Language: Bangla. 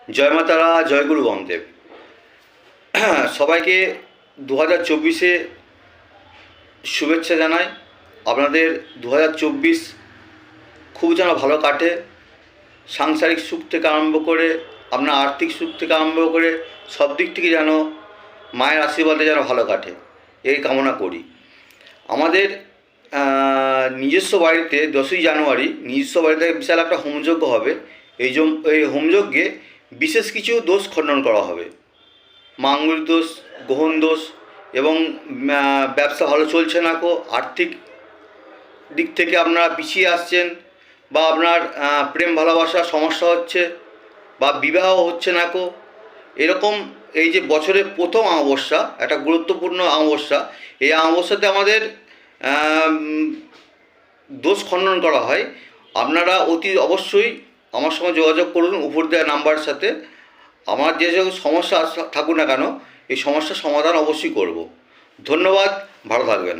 জয় মা তারা, জয় গুরু বামদেব। সবাইকে 2024-এ শুভেচ্ছা জানাই। আপনাদের 2024 খুব যেন ভালো কাটে। সাংসারিক সুখ থেকে আরম্ভ করে আপনার আর্থিক সুখ থেকে আরম্ভ করে সব দিক থেকে যেন মায়ের আশীর্বাদে যেন ভালো কাটে, এই কামনা করি। আমাদের নিজস্ব বাড়িতে 10ই জানুয়ারি নিজস্ব বাড়িতে বিশাল একটা হোমযজ্ঞ হবে। এই হোমযজ্ঞে বিশেষ কিছু দোষ খণ্ডন করা হবে। মাঙ্গলিক দোষ, গ্রহণ দোষ এবং ব্যবসা ভালো চলছে না কো, আর্থিক দিক থেকে আপনারা পিছিয়ে আসছেন, বা আপনার প্রেম ভালোবাসার সমস্যা হচ্ছে, বা বিবাহ হচ্ছে না কো, এরকম এই যে বছরের প্রথম অমাবস্যা, একটা গুরুত্বপূর্ণ অমাবস্যা, এই অমাবস্যাতে আমাদের দোষ খণ্ডন করা হয়। আপনারা অতি অবশ্যই আমার সঙ্গে যোগাযোগ করুন উপর দেওয়া নাম্বারের সাথে। আমার যে সমস্যা থাকুক না কেন, এই সমস্যার সমাধান অবশ্যই করব। ধন্যবাদ, ভালো থাকবেন।